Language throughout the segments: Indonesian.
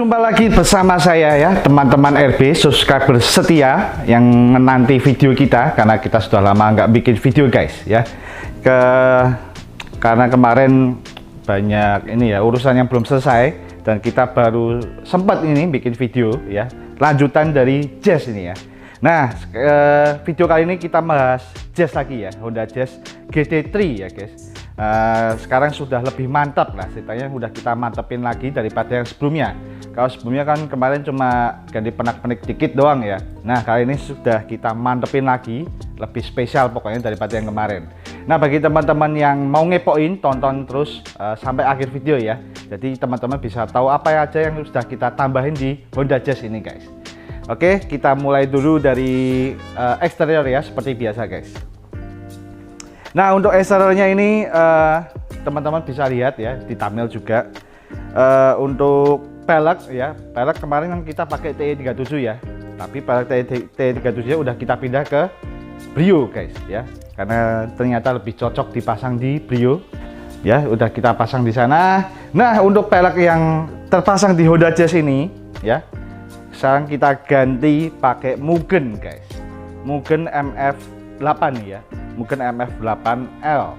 Jumpa lagi bersama saya ya, teman-teman RB, subscriber setia yang menanti video kita karena kita sudah lama nggak bikin video guys ya. Karena kemarin banyak ini ya urusan yang belum selesai dan kita baru sempat ini bikin video ya, lanjutan dari Jazz ini ya. Nah, video kali ini kita bahas Jazz lagi ya, Honda Jazz GT3 ya guys. Sekarang sudah lebih mantap lah, ceritanya udah kita mantepin lagi daripada yang sebelumnya. Kalau sebelumnya kan kemarin cuma ganti pernak-pernik dikit doang ya. Nah, kali ini sudah kita mantepin lagi, lebih spesial pokoknya daripada yang kemarin. Nah, bagi teman-teman yang mau ngepoin, tonton terus sampai akhir video ya. Jadi teman-teman bisa tahu apa aja yang sudah kita tambahin di Honda Jazz ini guys. Oke, kita mulai dulu dari eksterior ya, seperti biasa guys. Nah, untuk eksteriornya ini teman-teman bisa lihat ya di thumbnail juga. Untuk pelek ya, pelek kemarin kan kita pakai TE37 ya, tapi pelek TE37 nya udah kita pindah ke Brio guys ya, karena ternyata lebih cocok dipasang di Brio ya, udah kita pasang di sana. Nah, untuk pelek yang terpasang di Honda Jazz ini ya, sekarang kita ganti pakai Mugen guys, Mugen MF8 ya, Mugen MF8L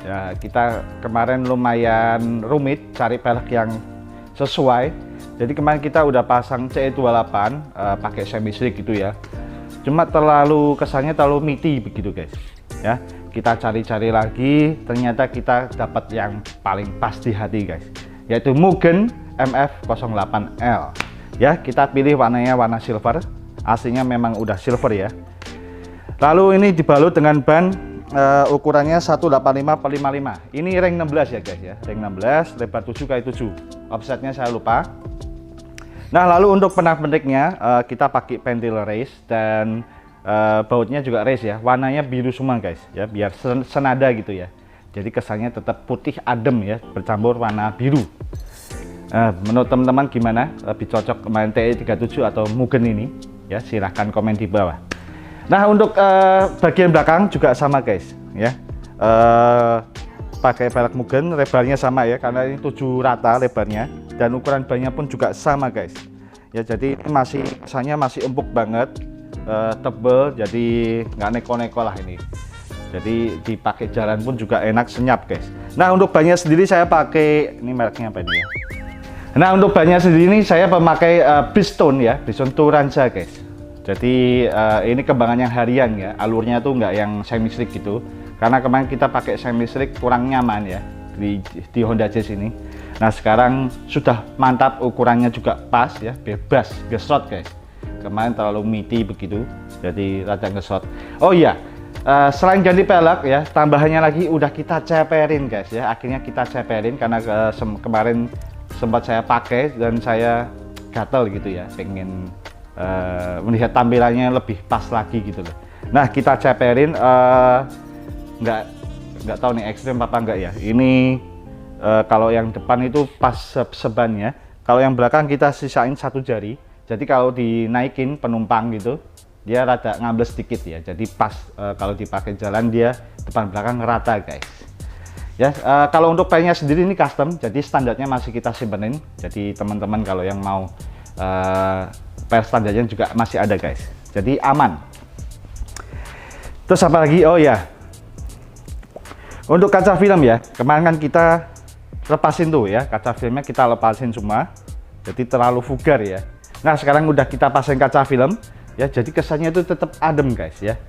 ya. Kita kemarin lumayan rumit cari pelek yang sesuai, jadi kemarin kita udah pasang CE28 pakai semi slick gitu ya, cuma terlalu kesannya terlalu meaty begitu guys ya. Kita cari-cari lagi, ternyata kita dapat yang paling pas di hati guys, yaitu Mugen MF08L ya. Kita pilih warnanya warna silver, aslinya memang udah silver ya. Lalu ini dibalut dengan ban ukurannya 185/55. Ini ring 16 ya guys ya, ring 16, lebar 7x7, offsetnya saya lupa. Nah, lalu untuk pernak-perniknya kita pakai pentil race dan bautnya juga race ya, warnanya biru semua guys ya, biar senada gitu ya. Jadi kesannya tetap putih adem ya, bercampur warna biru. Menurut teman-teman gimana, lebih cocok main TE37 atau Mugen ini ya? Silahkan komen di bawah. Nah, untuk bagian belakang juga sama guys ya, pakai pelek Mugen, lebarnya sama ya, karena ini 7 rata lebarnya, dan ukuran bannya pun juga sama guys ya. Jadi ini kesannya masih empuk banget, tebel, jadi nggak neko-neko lah ini. Jadi dipakai jalan pun juga enak, senyap guys. Nah, untuk bannya sendiri saya pakai, ini mereknya apa ini ya. Nah, untuk bannya sendiri ini saya memakai Bridgestone ya, Bridgestone Turanza guys. Jadi ini kembangan yang harian ya, alurnya tuh nggak yang semi slick gitu, karena kemarin kita pakai semi slick kurang nyaman ya di Honda Jazz ini. Nah, sekarang sudah mantap, ukurannya juga pas ya, bebas gesrot guys. Kemarin terlalu meaty begitu, jadi rada gesrot. Oh iya, selain ganti pelek ya, tambahannya lagi udah kita ceperin guys ya. Akhirnya kita ceperin karena kemarin sempat saya pakai dan saya gatel gitu ya, pengen melihat tampilannya lebih pas lagi gitu loh. Nah, kita ceperin, nggak tahu nih ekstrim apa enggak ya. Ini kalau yang depan itu pas sebannya, kalau yang belakang kita sisain 1 jari. Jadi kalau dinaikin penumpang gitu, dia rada ngambles sedikit ya. Jadi pas kalau dipakai jalan dia depan belakang rata guys. Ya, kalau untuk pelnya sendiri ini custom, jadi standarnya masih kita simpenin. Jadi teman-teman kalau yang mau pel standarnya juga masih ada guys, jadi aman. Terus apa lagi? Oh ya, untuk kaca film ya, kemarin kan kita lepasin tuh ya, kaca filmnya kita lepasin semua, jadi terlalu vulgar ya. Nah, sekarang udah kita pasang kaca film ya, jadi kesannya itu tetap adem guys ya.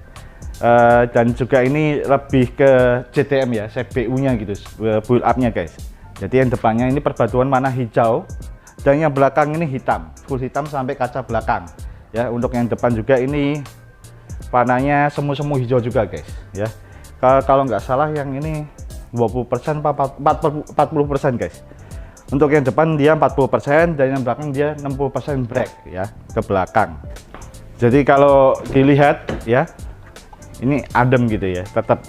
Dan juga ini lebih ke JTM ya, CPU nya gitu, build up nya guys. Jadi yang depannya ini perpaduan warna hijau, dan yang belakang ini hitam, full hitam sampai kaca belakang ya. Untuk yang depan juga ini warnanya semu-semu hijau juga guys ya. Kalau nggak salah yang ini 20% 40% guys. Untuk yang depan dia 40% dan yang belakang dia 60% black ya ke belakang. Jadi kalau dilihat ya, ini adem gitu ya, tetap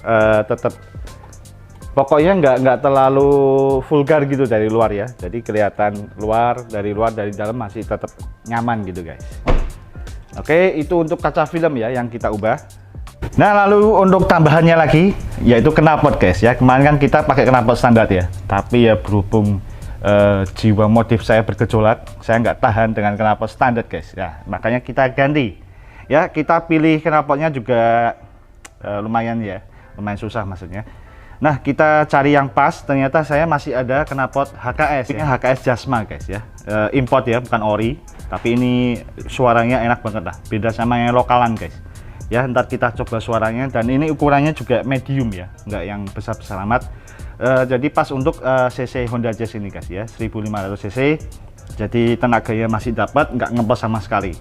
pokoknya nggak terlalu vulgar gitu dari luar ya. Jadi kelihatan dari luar dari dalam masih tetap nyaman gitu guys. Oke, itu untuk kaca film ya yang kita ubah. Nah, lalu untuk tambahannya lagi yaitu knalpot guys ya. Kemarin kan kita pakai knalpot standar ya, tapi ya berhubung jiwa modif saya bergejolak, saya nggak tahan dengan knalpot standar guys ya, makanya kita ganti ya. Kita pilih knalpotnya juga lumayan susah maksudnya. Nah, kita cari yang pas, ternyata saya masih ada knalpot HKS ya. Ini HKS Jasma guys ya, import ya, bukan ori, tapi ini suaranya enak banget lah, beda sama yang lokalan guys ya. Ntar kita coba suaranya, dan ini ukurannya juga medium ya, nggak yang besar-besar amat. Jadi pas untuk cc Honda Jazz ini guys ya, 1500 cc, jadi tenaganya masih dapat, nggak ngempes sama sekali.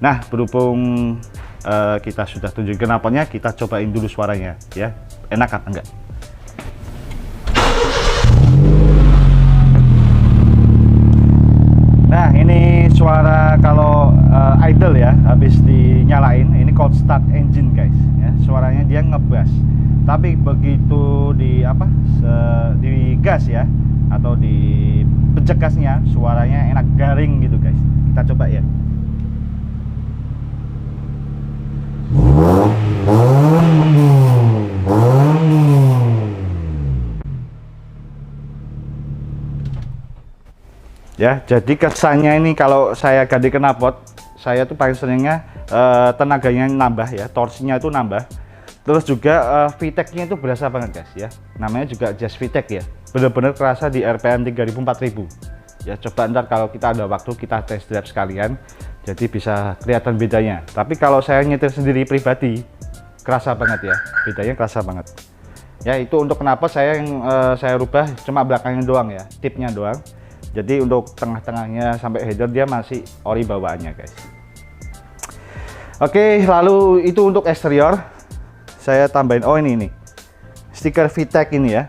Nah, berhubung kita sudah tunjukin knalpotnya, kita cobain dulu suaranya ya, enak apa enggak. Nah, ini suara kalau idle ya, habis dinyalain, ini cold start engine guys ya, suaranya dia ngebas. Tapi begitu di di gas ya, atau di pencet gasnya, suaranya enak garing gitu guys. Kita coba ya. Ya, jadi kesannya ini kalau saya ganti knalpot, saya tuh paling seringnya tenaganya nambah ya, torsinya itu nambah. Terus juga VTEC-nya itu berasa banget guys ya. Namanya juga Jazz VTEC ya. Bener-bener kerasa di RPM 3000-4000. Ya, coba ntar kalau kita ada waktu kita test drive sekalian, jadi bisa kelihatan bedanya. Tapi kalau saya nyetir sendiri pribadi, kerasa banget ya, bedanya kerasa banget. Ya, itu untuk knalpot saya yang saya rubah cuma belakangnya doang ya, tipnya doang. Jadi untuk tengah-tengahnya sampai header dia masih ori bawaannya guys. Oke, lalu itu untuk eksterior. Saya tambahin, oh ini stiker VTEC ini ya,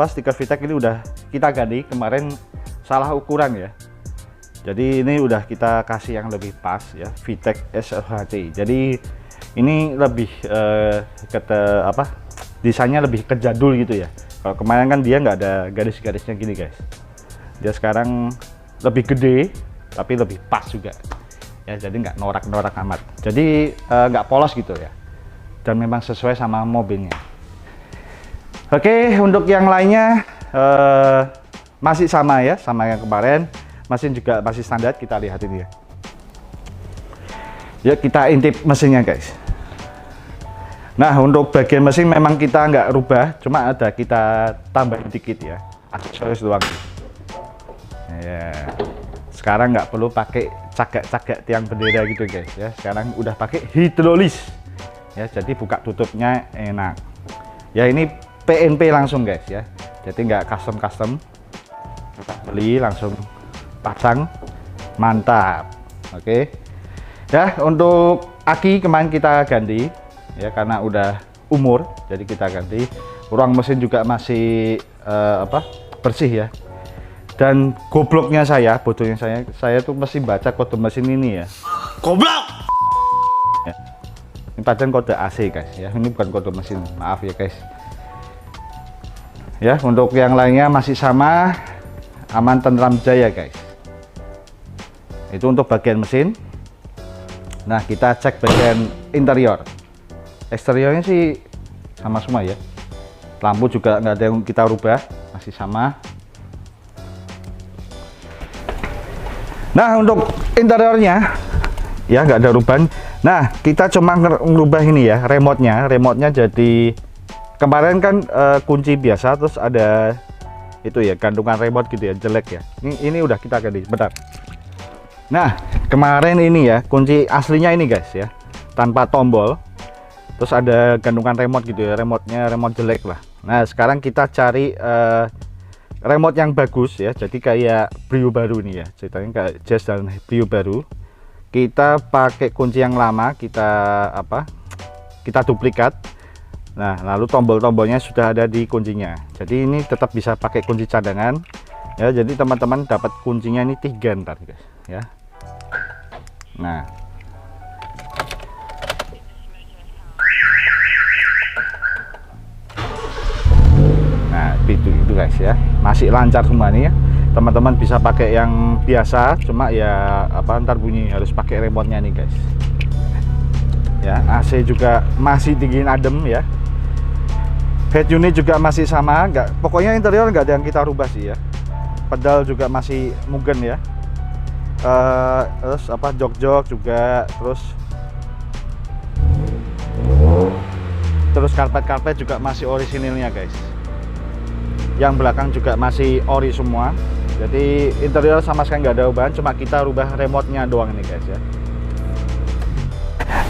stiker VTEC ini udah kita ganti kemarin, salah ukuran ya. Jadi ini udah kita kasih yang lebih pas ya, VTEC SLHT. Jadi ini lebih desainnya lebih ke jadul gitu ya. Kalau kemarin kan dia nggak ada garis-garisnya gini guys. Dia sekarang lebih gede tapi lebih pas juga ya, jadi nggak norak-norak amat, jadi nggak polos gitu ya, dan memang sesuai sama mobilnya. Oke, untuk yang lainnya masih sama ya, sama yang kemarin, mesin juga masih standar. Kita lihat ini ya. Ya, kita intip mesinnya guys. Nah, untuk bagian mesin memang kita nggak rubah, cuma ada kita tambahin dikit ya, aksesoris doang. Ya, sekarang nggak perlu pakai cagak-cagak tiang bendera gitu guys ya, sekarang udah pakai hidrolis ya, jadi buka tutupnya enak ya. Ini PNP langsung guys ya, jadi nggak custom, beli langsung pasang, mantap. Oke ya. Untuk aki kemarin kita ganti ya, karena udah umur, jadi kita ganti. Ruang mesin juga masih bersih ya. Dan gobloknya saya, bodohnya saya tuh mesti baca kode mesin ini ya. Goblok! Ya. Ini padahal kode AC guys ya, ini bukan kode mesin, maaf ya guys. Ya, untuk yang lainnya masih sama, aman tentram jaya guys. Itu untuk bagian mesin. Nah, kita cek bagian interior. Eksteriornya sih sama semua ya. Lampu juga nggak ada yang kita rubah, masih sama. Nah, untuk interiornya ya nggak ada perubahan. Nah, kita cuma ngerubah ini ya, remote-nya jadi kemarin kan kunci biasa, terus ada itu ya, gantungan remote gitu ya, jelek ya. Ini udah kita ganti, bentar. Nah, kemarin ini ya, kunci aslinya ini guys ya, tanpa tombol, terus ada gantungan remote gitu ya, remote jelek lah. Nah, sekarang kita cari remote yang bagus ya, jadi kayak Brio baru nih ya, ceritanya kayak Jazz dan Brio baru. Kita pakai kunci yang lama, kita duplikat. Nah, lalu tombol-tombolnya sudah ada di kuncinya, jadi ini tetap bisa pakai kunci cadangan ya. Jadi teman-teman dapat kuncinya ini 3 ntar guys ya. Nah, itu guys ya, masih lancar semua nih ya. Teman-teman bisa pakai yang biasa, cuma ya ntar bunyi harus pakai remote-nya nih guys ya. AC juga masih dingin adem ya. Head unit juga masih sama, pokoknya interior nggak ada yang kita rubah sih ya. pedal juga masih Mugen ya. Terus apa, jok-jok juga, terus karpet juga masih orisinilnya guys. Yang belakang juga masih ori semua. Jadi interior sama sekali nggak ada ubahan, cuma kita rubah remote-nya doang ini guys ya.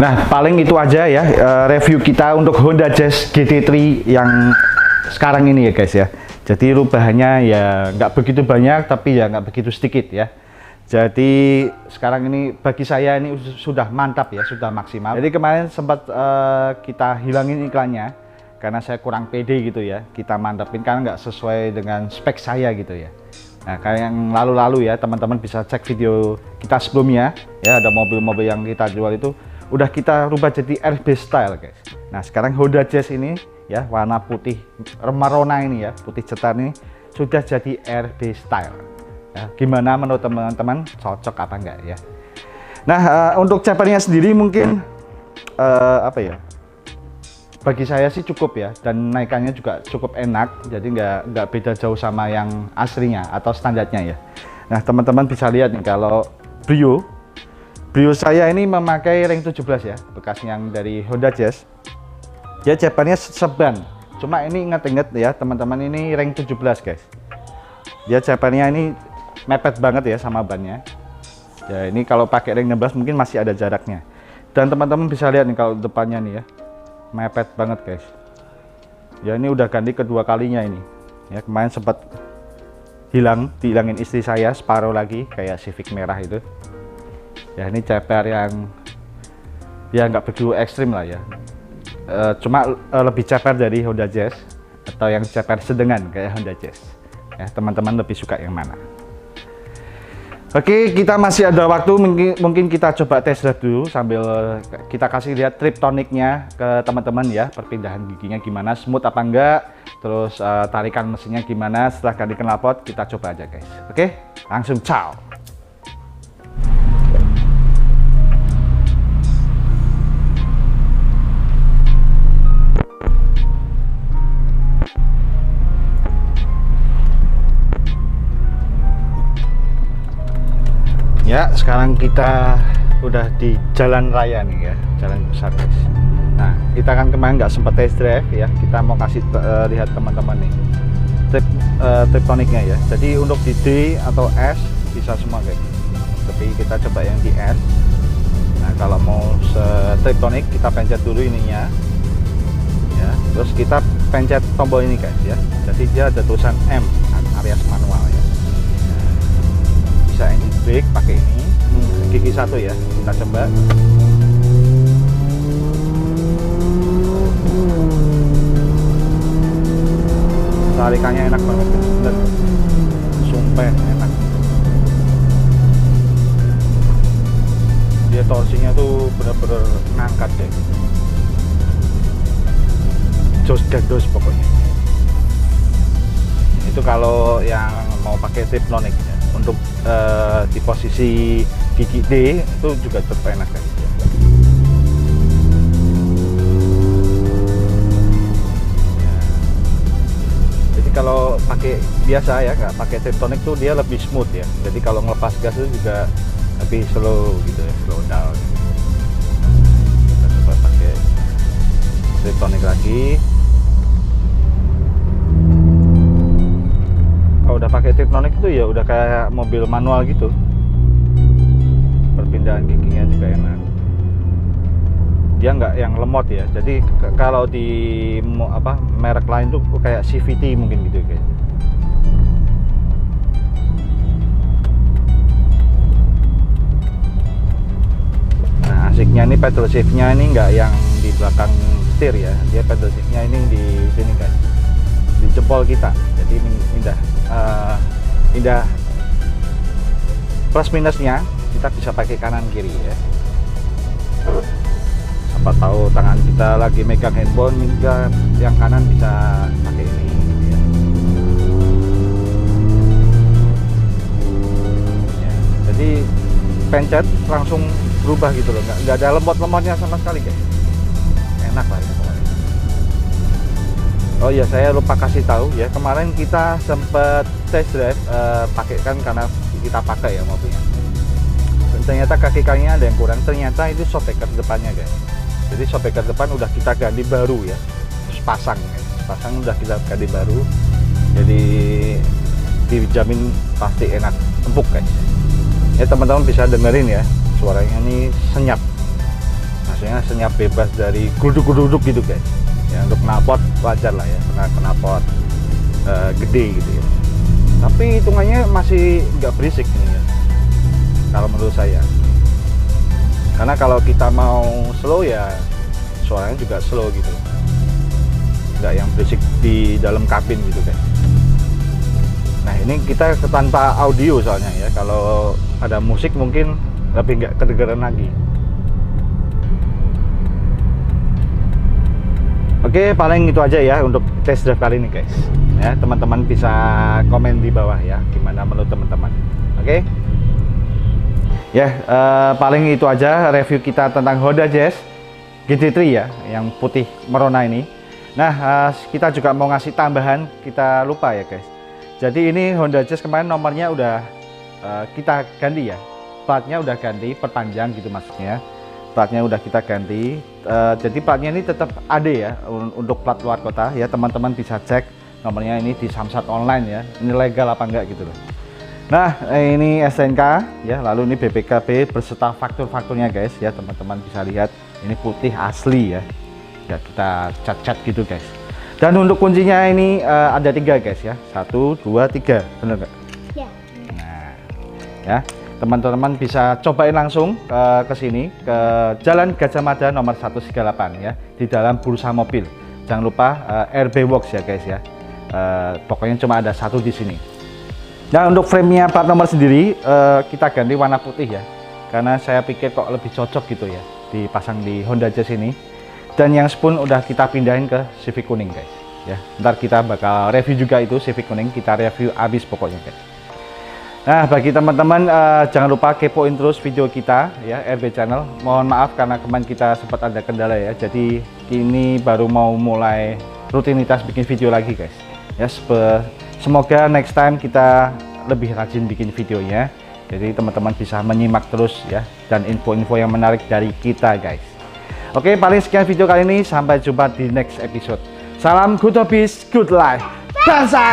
Nah paling itu aja ya review kita untuk Honda Jazz GT3 yang sekarang ini ya guys ya. Jadi rubahannya ya nggak begitu banyak, tapi ya nggak begitu sedikit ya. Jadi sekarang ini bagi saya ini sudah mantap ya, sudah maksimal. Jadi kemarin sempat kita hilangin iklannya karena saya kurang pede gitu ya. Kita mantapin karena nggak sesuai dengan spek saya gitu ya. Nah kayak yang lalu-lalu ya, teman-teman bisa cek video kita sebelumnya ya, ada mobil-mobil yang kita jual itu udah kita rubah jadi RB style guys. Nah sekarang Honda Jazz ini ya, warna putih Marona ini ya, putih cetar ini sudah jadi RB style ya. Gimana menurut teman-teman, cocok apa enggak ya? Nah untuk cepernya sendiri mungkin apa ya, bagi saya sih cukup ya, dan naikannya juga cukup enak, jadi nggak beda jauh sama yang aslinya atau standarnya ya. Nah teman-teman bisa lihat nih, kalau Brio saya ini memakai ring 17 ya, bekas yang dari Honda Jazz. Dia cepernya seban, cuma ini ingat-ingat ya teman-teman, ini ring 17 guys. Dia cepernya ini mepet banget ya sama bannya ya. Ini kalau pakai ring 16 mungkin masih ada jaraknya, dan teman-teman bisa lihat nih kalau depannya nih ya, mepet banget guys ya. Ini udah ganti kedua kalinya ini ya, kemarin sempat dihilangin istri saya separuh lagi kayak Civic merah itu ya. Ini ceper yang ya nggak begitu ekstrim lah ya, cuma lebih ceper dari Honda Jazz, atau yang ceper sedengan kayak Honda Jazz ya. Teman-teman lebih suka yang mana? Oke, kita masih ada waktu, mungkin kita coba test drive dulu sambil kita kasih lihat triptoniknya ke teman-teman ya, perpindahan giginya gimana, smooth apa enggak, terus tarikan mesinnya gimana setelah ganti knalpot. Kita coba aja guys. Oke, langsung ciao. Ya, sekarang kita udah di jalan raya nih ya, jalan besar guys. Nah, kita kan kemarin nggak sempat test drive ya, kita mau kasih lihat teman-teman nih triptoniknya ya. Jadi untuk di D atau S bisa semua guys, tapi kita coba yang di S. Nah, kalau mau triptonik kita pencet dulu ininya ya, terus kita pencet tombol ini guys ya. Jadi dia ada tulisan M, alias manual ya. Bisa engine brake pakai ini, gigi 1 ya, kita coba. Tarikannya enak banget bener, sumpah enak. Dia torsinya tuh bener-bener ngangkat deh, jos gados pokoknya. Itu kalau yang mau pakai triptonik ya. Untuk di posisi gigi D itu juga tetap enak kan ya. Jadi kalau pakai biasa ya, nggak pakai triptonik tuh dia lebih smooth ya. Jadi kalau ngelepas gas itu juga lebih slow gitu ya, slow down. Kita coba pakai triptonik lagi. Kalau udah pakai triptonik itu ya udah kayak mobil manual gitu, perpindahan giginya juga enak. Dia nggak yang lemot ya, jadi kalau di merek lain tuh kayak CVT mungkin gitu guys. Nah asiknya ini pedal shiftnya ini nggak yang di belakang setir ya, dia pedal shiftnya ini di sini guys, di jempol kita. Jadi indah plus minusnya kita bisa pakai kanan kiri ya. Siapa tahu tangan kita lagi megang handphone, yang kanan bisa pakai ini ya. Jadi pencet langsung berubah gitu loh, nggak ada lemot-lemotnya sama sekali guys. Enak lah ya pokoknya. Oh iya, saya lupa kasih tahu ya, kemarin kita sempat test drive pakai kan karena kita pakai ya mobilnya. Dan ternyata kaki-kakinya ada yang kurang, ternyata itu shockbreaker depannya guys. Jadi shockbreaker depan udah kita ganti baru ya, terus pasang guys. Pasang udah kita ganti baru, jadi dijamin pasti enak, empuk guys. Ya teman-teman bisa dengerin ya, suaranya ini senyap, maksudnya senyap bebas dari geruduk-geruduk gitu guys. Ya, untuk knalpot wajar lah ya, karena knalpot gede gitu ya. Tapi hitungannya masih nggak berisik nih ya, kalau menurut saya. Karena kalau kita mau slow ya suaranya juga slow gitu, nggak yang berisik di dalam kabin gitu guys. Nah ini kita tanpa audio soalnya ya, kalau ada musik mungkin lebih nggak kedengeran lagi. Oke, paling itu aja ya untuk test drive kali ini guys. Ya, teman-teman bisa komen di bawah ya, gimana menurut teman-teman. Oke. Ya, paling itu aja review kita tentang Honda Jazz GT3 ya, yang putih merona ini. Nah, kita juga mau ngasih tambahan, kita lupa ya guys. Jadi ini Honda Jazz kemarin nomornya udah kita ganti ya. Platnya udah ganti, perpanjang gitu maksudnya. Platnya udah kita ganti, jadi platnya ini tetap AD ya, untuk plat luar kota ya, teman-teman bisa cek nomornya ini di Samsat online ya, ini legal apa enggak gitu loh. Nah ini STNK ya, lalu ini BPKB berserta faktur-fakturnya guys ya, teman-teman bisa lihat ini putih asli ya, ya kita cat-cat gitu guys. Dan untuk kuncinya ini ada 3 guys ya, 1, 2, 3, bener nggak? Ya. Nah ya, teman-teman bisa cobain langsung ke sini, ke Jalan Gajah Mada nomor 138 ya, di dalam bursa mobil. Jangan lupa RB Works ya guys ya. Pokoknya cuma ada 1 di sini. Nah untuk frame-nya plat nomor sendiri kita ganti warna putih ya, karena saya pikir kok lebih cocok gitu ya dipasang di Honda Jazz ini. Dan yang spoon udah kita pindahin ke Civic kuning guys ya. Ntar kita bakal review juga itu Civic kuning, kita review habis pokoknya guys. Nah bagi teman-teman jangan lupa kepoin terus video kita ya, RB Channel. Mohon maaf karena kemarin kita sempat ada kendala ya, jadi ini baru mau mulai rutinitas bikin video lagi guys ya. Semoga next time kita lebih rajin bikin videonya, jadi teman-teman bisa menyimak terus ya, dan info-info yang menarik dari kita guys. Oke, paling sekian video kali ini, sampai jumpa di next episode. Salam good hobbies, good life, bangsa.